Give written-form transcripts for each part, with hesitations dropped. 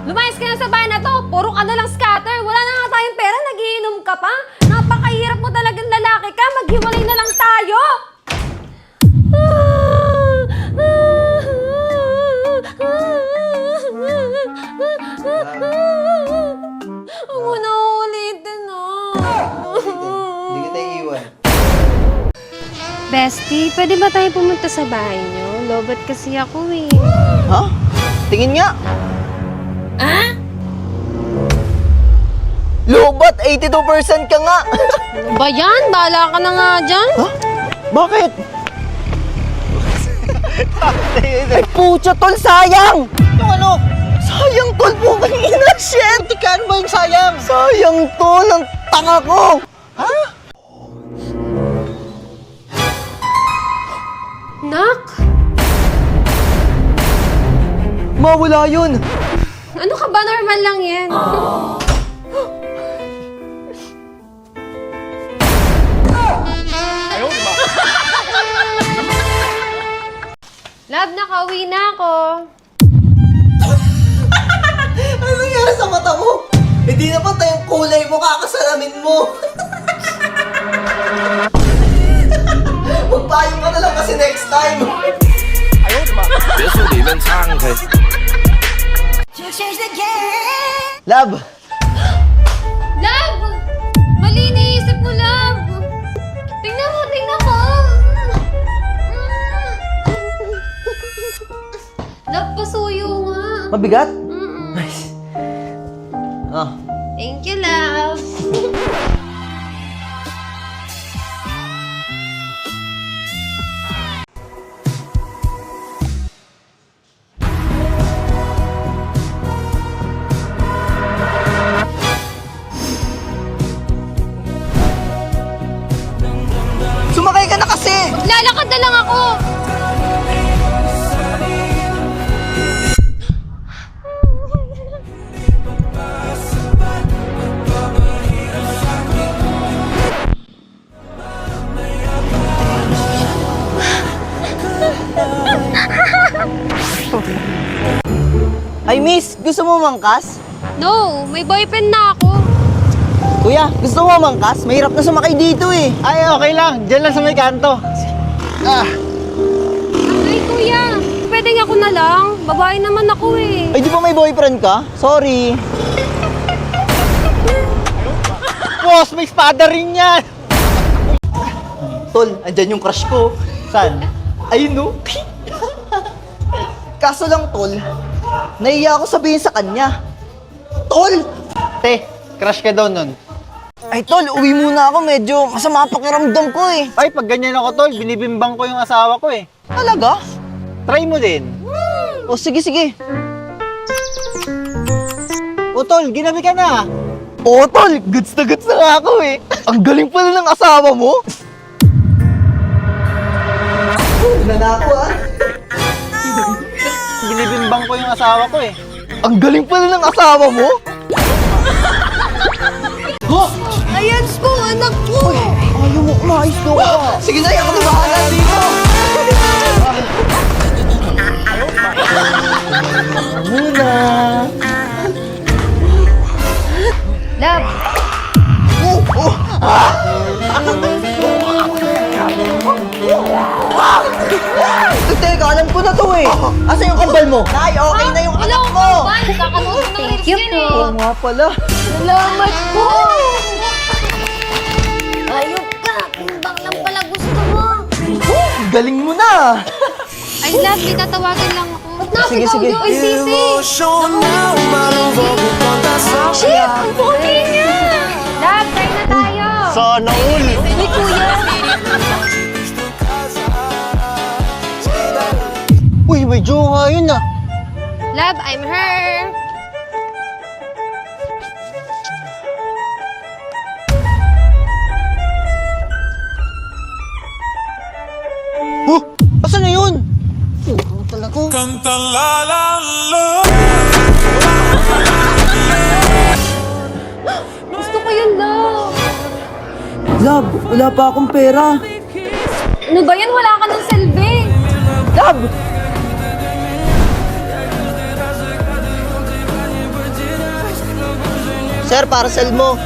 Lumayas ka na sa bahay na to. Puro ka na lang scatter. Wala na nga tayong pera. Nagiinom ka pa. Napakahirap mo talagang lalaki ka. Maghiwalay na lang tayo. Huwag mo na ulitin, Hindi kita iiwan. Bestie, pwede ba tayo pumunta sa bahay niyo? Lobot kasi ako eh. Ha? Tingin nga. Lobat, 82% ka nga. Ba yan? Bahala ka na nga dyan. Ha? Bakit? Ay, pucha, tol, sayang! Yung ano? Sayang, tol, putang ina, shit! Tikaan ba yung sayang? Sayang, tol, ang tanga ko! Ha? Nak? Mawala yun! Ano ka ba? Normal lang yan. Love, nakauwi na ako. Ano nangyari sa mata mo? Hindi na pa tayong kulay mo, kakasalamin mo! Magpayong ka na lang kasi next time! 别墅里面唱开。 Love! Love! Mali iniisip mo, Love. Tingnan mo, tingnan mo. Love, pasuyo nga. Mabigat? Mm-mm. Nice. Ah. Thank you, Love. Sumakay ka na kasi! Lalakad na lang ako. Ay, miss, gusto mo mangkas? No, may boyfriend na ako. Kuya, gusto mo mangkas? Mahirap na sumakay dito eh. Ay, okay lang. Diyan lang sa may kanto. Ay, kuya. Pwede nga ako na lang. Babae naman ako eh. Ay, di ba may boyfriend ka? Sorry. Boss, may espada rin yan. Tol, andyan yung crush ko. Saan? Ayun no. Kaso lang, tol, nahiya ako sabihin sa kanya. Tol! Te, crush ka daw nun. Ay, tol, uwi muna ako. Medyo masama pakiramdam ko eh. Ay, pag ganyan ako, tol, binibimbang ko yung asawa ko eh. Talaga? Try mo din. O, sige, sige. O, tol, ginabi ka na. Oo, tol, goods na nga ako eh. Ang galing pala ng asawa mo. Una na ako ah. Binibimbang ko yung asawa ko eh. Ang galing pala ng asawa mo. Ayan ko, anak ko. Ayaw mo, umayos daw ka. Sige na, ako na bahala dito. Muna. Love, Teka, alam ko na to eh. Asa yung kambal mo? Nay, okay na yung anak mo. Thank you po. Oo nga pala. Salamat po. Ayok ka. Kumbang lang pala gusto mo. Galing mo na. Ay, Love, tatawagan lang ako. Sige, sige. Ay, sisi. Shit, ang pogi niya. Love, try na tayo. Sana all. Uy, kuya. Uy, may jowa yun ah. Love, I'm her. Huh? Asan na yun? Ano talaga? Canta la la la. Gusto ko yun, Love. Love, wala pa akong pera. Ano ba yan? Wala ka ng silbi. Love! Sir, parcel mo.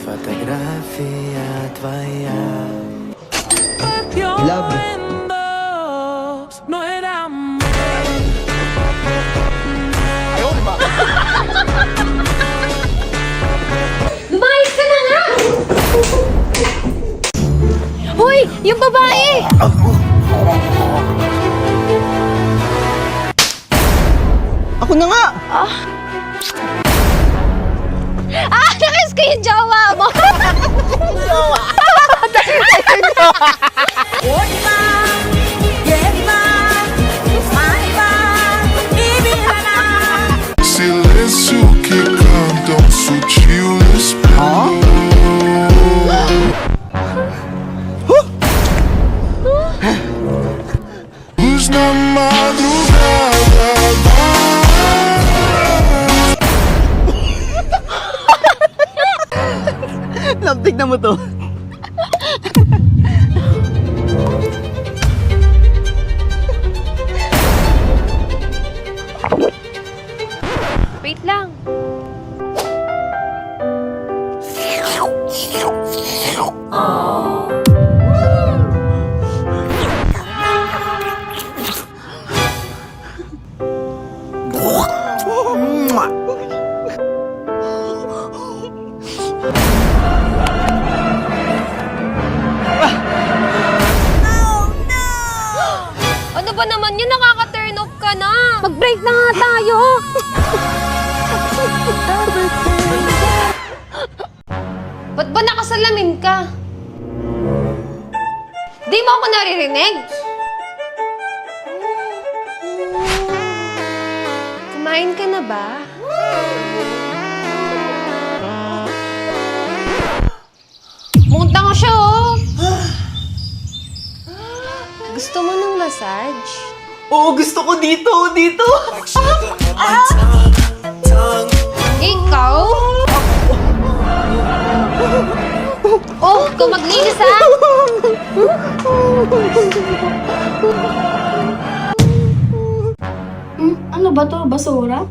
Фотография твоя. Love. No era Lumayas ka na nga! Hoy! Yung babae! Ako na nga! Nakiss ko yung jowa mo! Silêncio que cantam sutil esplendor. Luz na madrugada. Love, tignan mo to. Wait lang. Ano ba naman yun? Nakaka-turn off ka na. Mag-break na nga tayo. Ba't ba nakasalamin ka? Di mo ako naririnig? Kumain ka na ba? Munta ko siya, oh. Gusto mo ng massage? Oo, gusto ko dito, dito. Ikaw? Oh, ikaw maglinis, ha? Ano ba to? Basura?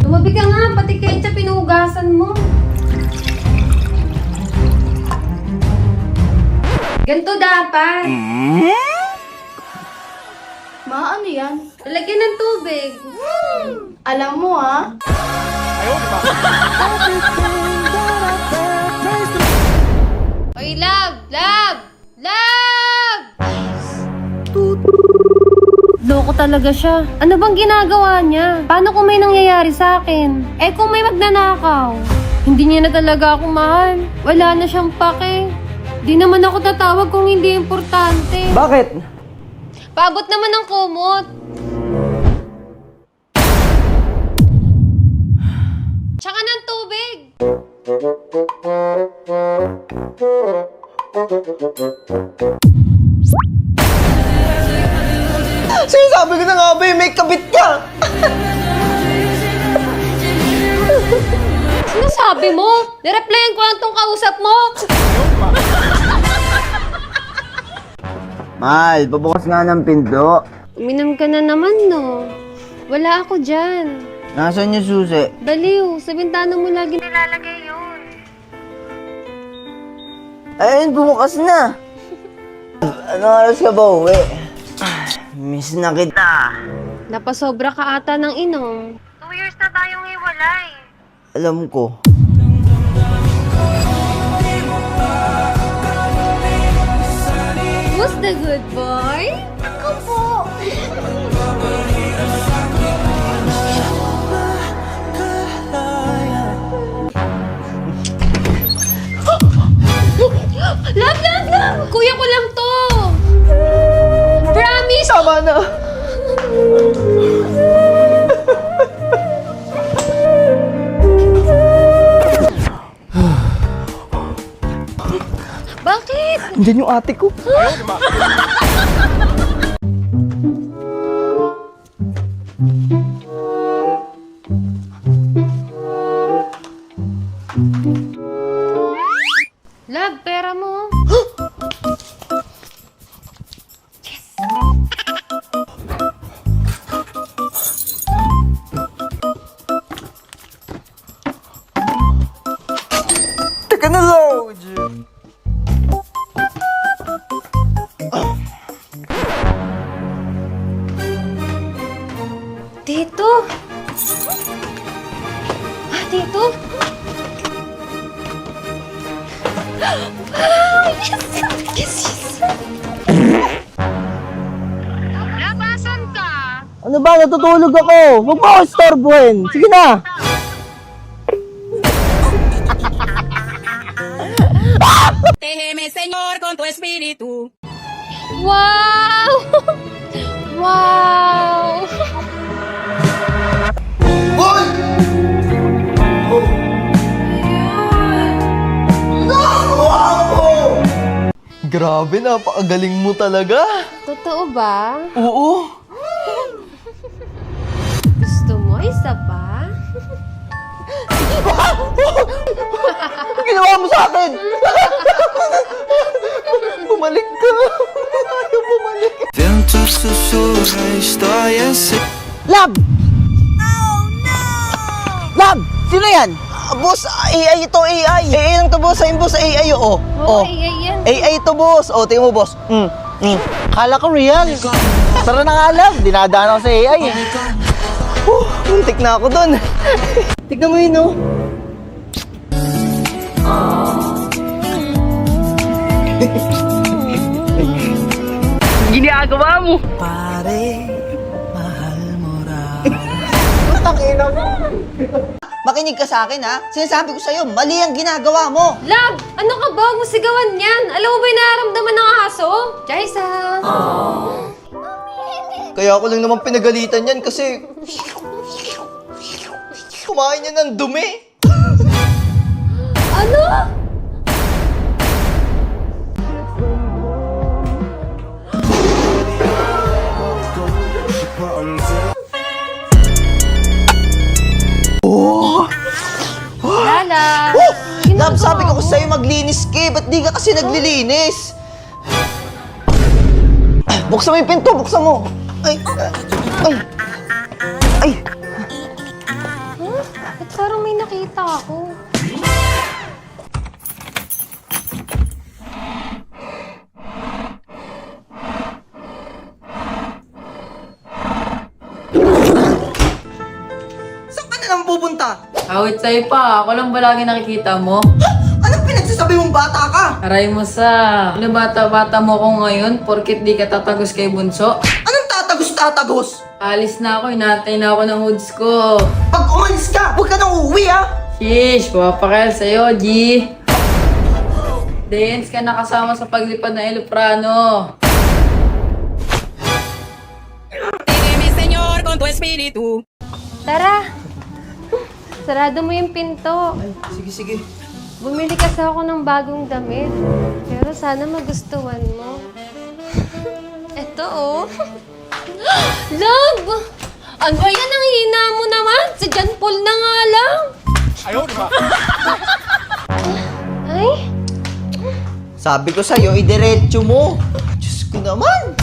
Tumabi ka nga, pati ketchup pinuhugasan mo. Ganto dapat. Ma, ano yan? Lagyan ng tubig. Alam mo ah. Oy, love! Love! Love! Loko talaga siya. Ano bang ginagawa niya? Paano kung may nangyayari sa akin? Eh kung may magnanakaw? Hindi niya na talaga ako mahal. Wala na siyang pake. Di naman ako tatawag kung hindi importante. Bakit? Paabot naman ng kumot. Tsaka ng tubig. Sinasabi ko na nga ba, may kabit ka. Sinasabi mo? Nireplyan ko lang tong kausap mo. Mahal, pabukas nga ng pinto. Uminom ka na naman, no? Wala ako dyan. Nasaan yung susi? Baliw, sa bintana mo lagi nilalagay yun. Ayun, bukas na. Anong oras ka ba uwi? Miss na kita. Napasobra ka ata ng inom. 2 years na tayong hiwalay. Alam ko. Who's the good boy? Ako po. Love! Kuya ko lang to! Promise! Tama na. Bakit? Diyan yung ate ko. Love, pera mo. Teka na, Lord! Tito! Ah, Tito! Wow! Yes! Yes, yes! Labasan ka! Ano ba? Natutulog ako! Huwag mo ako istorbohin! Sige na! Protégeme, Señor, con tu espíritu. Wow! Wow! Grabe, napakagaling mo talaga! Totoo ba? Oo! Gusto mo isa pa? Ang ginawa mo sa akin! Bumalik ka! Ayaw bumalik! Vento sussurra histórias Lab! Oh no! Lab! Sino yan? Boss, AI ito, AI! AI lang to, boss. Ayun, boss, AI, oo. Oo, AI yan. AI ito, boss. O, tingnan mo, boss. Kala ko real. Tara na nga, Lab. Dinadaan ako sa AI. Muntik na ako dun. Tignan mo yun, no? Ginagawa mo. pare, mahal mo raw. Tangina mo. Makinig ka sa akin, ha? Sinasabi ko sa'yo, mali ang ginagawa mo. Love! Ano ka ba? Huwag mo sigawan yan. Alam mo ba yung nararamdaman ng aso? Jaisa! Kaya ako lang naman pinagalitan yan kasi kumain niya ng dumi. Ano? Lala! Lab, sabi ko sa'yo maglinis ka, ba't di ka kasi naglilinis? Buksan mo yung pinto, buksan mo. Ay, ay, ay. Huh? Ba't parang may nakita ako? Saan ka na naman pupunta? Awit sa'yo pa, ako lang ba lagi nakikita mo? Anong pinagsasabi mong bata ka? Aray mo sa, ano bata-bata mo ko ngayon porkit di ka tatagos kay Bunso? Anong tatagos-tatagos? Alis na ako, inatay na ako ng hoods ko. Pag umalis ka, huwag ka nang uuwi, ha? Shish, papakal sa'yo, G. Dance ka nakasama sa paglipad ng eloprano. Protégeme, Señor, con tu espíritu. Tara! Sarado mo yung pinto. Sige, sige. Bumili kasi ako ng bagong damit. Pero sana magustuhan mo. Eto, oh. Love! Ano ba yan? Ang hina mo naman. Si John Paul na nga lang. Ay, Sabi ko sa'yo, idiretso mo. Diyos ko naman.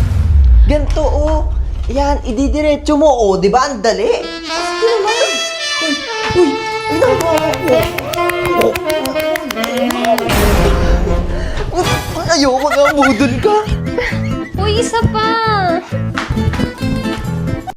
Ganito, oh. Yan, ididiretso mo, oh. Di ba? Ang dali. Diyos ko naman. Uy, uy, ginagawa ko. Ayoko na, budol ka. uy, isa pa.